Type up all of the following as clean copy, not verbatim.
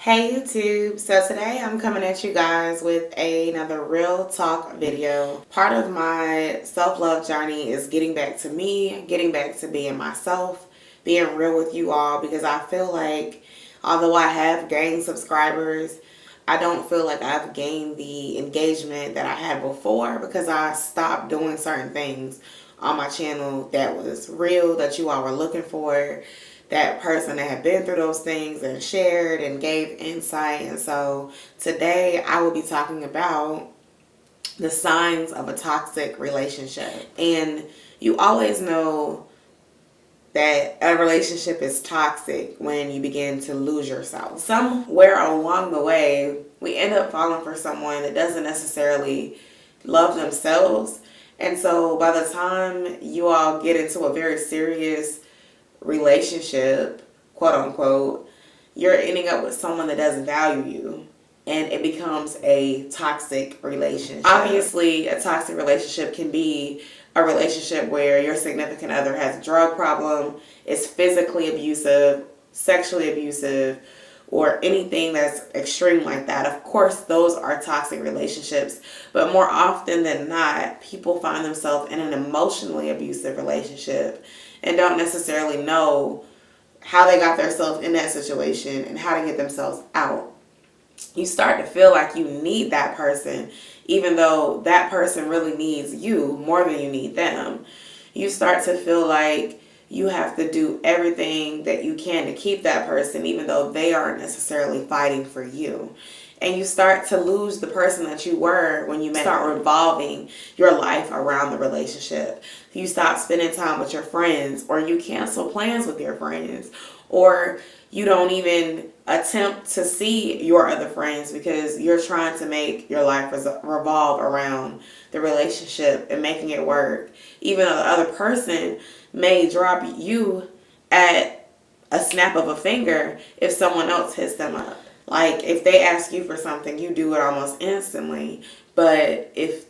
Hey YouTube, so today I'm coming at you guys with another real talk video. Part of my self-love journey is getting back to me, getting back to being myself, being real with you all, because I feel like although I have gained subscribers, I don't feel like I've gained the engagement that I had before because I stopped doing certain things on my channel that was real, that you all were looking for, that person that had been through those things and shared and gave insight. And so today I will be talking about the signs of a toxic relationship. And you always know that a relationship is toxic when you begin to lose yourself. Somewhere along the way, we end up falling for someone that doesn't necessarily love themselves. And so by the time you all get into a very serious relationship, quote unquote, you're ending up with someone that doesn't value you. And it becomes a toxic relationship. Obviously, a toxic relationship can be a relationship where your significant other has a drug problem, is physically abusive, sexually abusive, or anything that's extreme like that. Of course, those are toxic relationships. But more often than not, people find themselves in an emotionally abusive relationship and don't necessarily know how they got themselves in that situation and how to get themselves out. You start to feel like you need that person, even though that person really needs you more than you need them. You start to feel like you have to do everything that you can to keep that person, even though they aren't necessarily fighting for you. And you start to lose the person that you were when you start revolving your life around the relationship. You stop spending time with your friends, or you cancel plans with your friends, or you don't even attempt to see your other friends because you're trying to make your life revolve around the relationship and making it work. Even though the other person may drop you at a snap of a finger if someone else hits them up. Like, if they ask you for something, you do it almost instantly. But if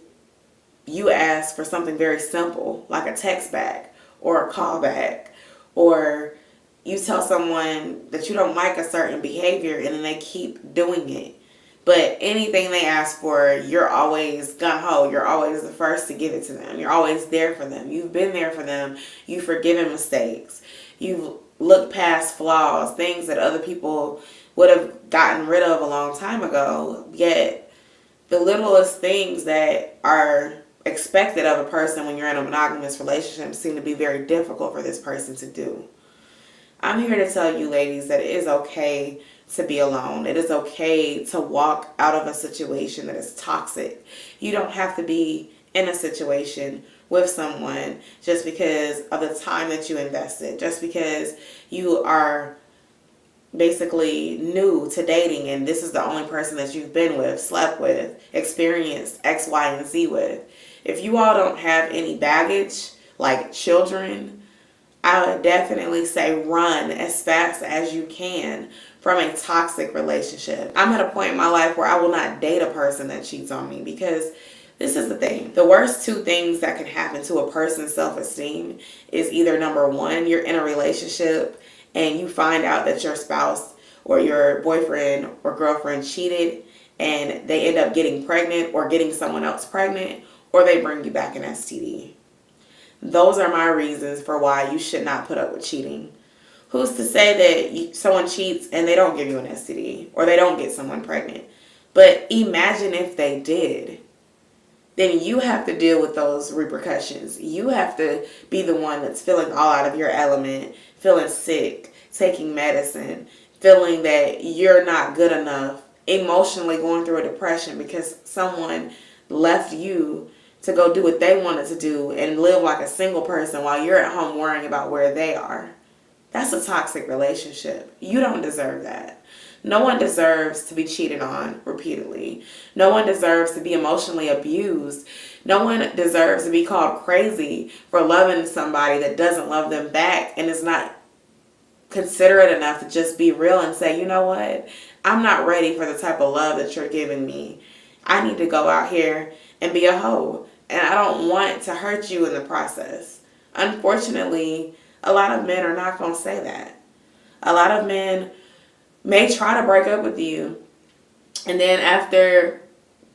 you ask for something very simple, like a text back or a call back, or you tell someone that you don't like a certain behavior and then they keep doing it, but anything they ask for, you're always gung-ho. You're always the first to give it to them. You're always there for them. You've been there for them. You've forgiven mistakes. You've looked past flaws, things that other people would have gotten rid of a long time ago. Yet the littlest things that are expected of a person when you're in a monogamous relationship seem to be very difficult for this person to do. I'm here to tell you, ladies, that it is okay to be alone. It is okay to walk out of a situation that is toxic. You don't have to be in a situation with someone just because of the time that you invested, just because you are basically new to dating and this is the only person that you've been with, slept with, experienced X, Y, and Z with. If you all don't have any baggage, like children, I would definitely say run as fast as you can from a toxic relationship. I'm at a point in my life where I will not date a person that cheats on me, because this is the thing. The worst two things that can happen to a person's self-esteem is either, number one, you're in a relationship and you find out that your spouse or your boyfriend or girlfriend cheated and they end up getting pregnant or getting someone else pregnant, or they bring you back an STD. Those are my reasons for why you should not put up with cheating. Who's to say that someone cheats and they don't give you an STD or they don't get someone pregnant? But imagine if they did. Then you have to deal with those repercussions. You have to be the one that's feeling all out of your element, feeling sick, taking medicine, feeling that you're not good enough, emotionally going through a depression because someone left you to go do what they wanted to do and live like a single person while you're at home worrying about where they are. That's a toxic relationship. You don't deserve that. No one deserves to be cheated on repeatedly. No one deserves to be emotionally abused. No one deserves to be called crazy for loving somebody that doesn't love them back and is not considerate enough to just be real and say, you know what? I'm not ready for the type of love that you're giving me. I need to go out here and be a hoe. And I don't want to hurt you in the process. Unfortunately, a lot of men are not going to say that. A lot of men may try to break up with you. And then after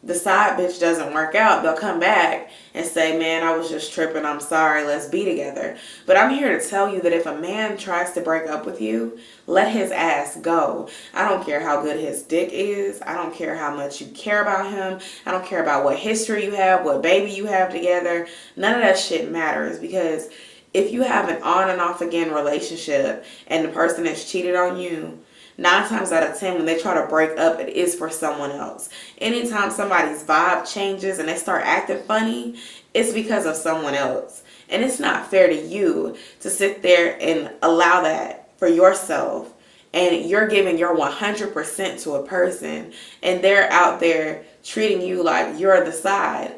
the side bitch doesn't work out, they'll come back and say, man, I was just tripping. I'm sorry. Let's be together. But I'm here to tell you that if a man tries to break up with you, let his ass go. I don't care how good his dick is. I don't care how much you care about him. I don't care about what history you have, what baby you have together. None of that shit matters, because if you have an on and off again relationship and the person has cheated on you, 9 times out of 10, when they try to break up, it is for someone else. Anytime somebody's vibe changes and they start acting funny, it's because of someone else. And it's not fair to you to sit there and allow that for yourself. And you're giving your 100% to a person, and they're out there treating you like you're the side,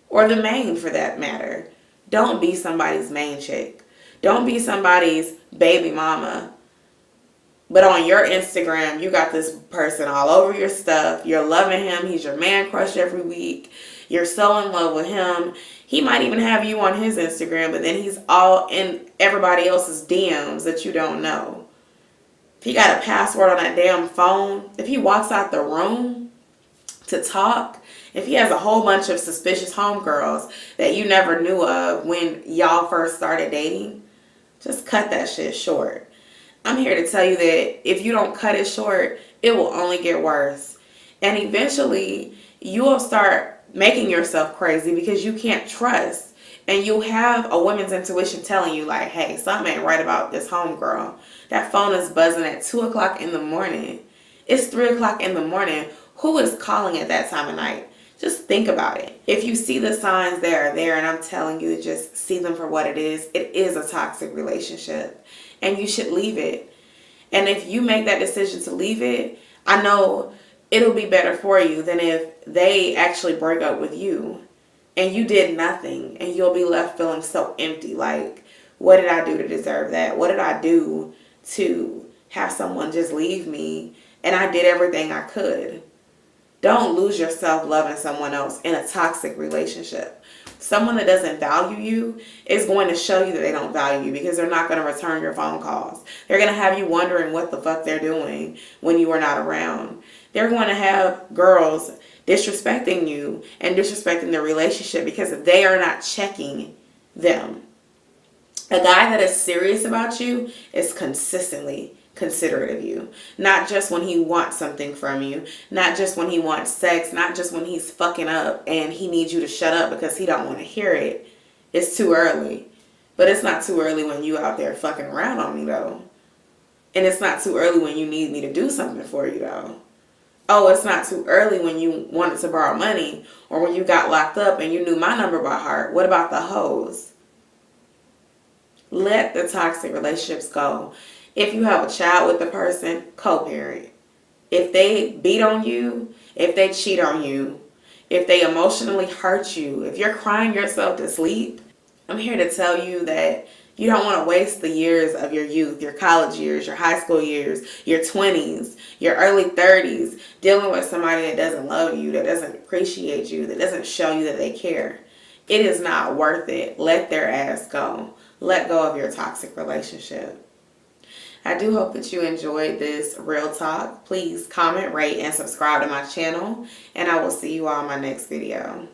or the main for that matter. Don't be somebody's main chick. Don't be somebody's baby mama. But on your Instagram, you got this person all over your stuff. You're loving him. He's your man crush every week. You're so in love with him. He might even have you on his Instagram, but then he's all in everybody else's DMs that you don't know. If he got a password on that damn phone, if he walks out the room to talk, if he has a whole bunch of suspicious homegirls that you never knew of when y'all first started dating, just cut that shit short. I'm here to tell you that if you don't cut it short, it will only get worse. And eventually, you will start making yourself crazy because you can't trust. And you'll have a woman's intuition telling you like, hey, something ain't right about this homegirl. That phone is buzzing at 2 o'clock in the morning. It's 3 o'clock in the morning. Who is calling at that time of night? Just think about it. If you see the signs that are there, and I'm telling you, just see them for what it is a toxic relationship. And you should leave it. And if you make that decision to leave it, I know it'll be better for you than if they actually break up with you and you did nothing, and you'll be left feeling so empty. Like, what did I do to deserve that? What did I do to have someone just leave me? And I did everything I could. Don't lose yourself loving someone else in a toxic relationship. Someone that doesn't value you is going to show you that they don't value you, because they're not going to return your phone calls. They're going to have you wondering what the fuck they're doing when you are not around. They're going to have girls disrespecting you and disrespecting their relationship because they are not checking them. A guy that is serious about you is consistently considerate of you. Not just when he wants something from you, not just when he wants sex, not just when he's fucking up and he needs you to shut up because he don't want to hear it. It's too early. But it's not too early when you out there fucking around on me though. And it's not too early when you need me to do something for you though. Oh, it's not too early when you wanted to borrow money, or when you got locked up and you knew my number by heart. What about the hoes? Let the toxic relationships go. If you have a child with the person, co-parent. If they beat on you, if they cheat on you, if they emotionally hurt you, if you're crying yourself to sleep, I'm here to tell you that you don't want to waste the years of your youth, your college years, your high school years, your 20s, your early 30s, dealing with somebody that doesn't love you, that doesn't appreciate you, that doesn't show you that they care. It is not worth it. Let their ass go. Let go of your toxic relationship. I do hope that you enjoyed this real talk. Please comment, rate, and subscribe to my channel, and I will see you all in my next video.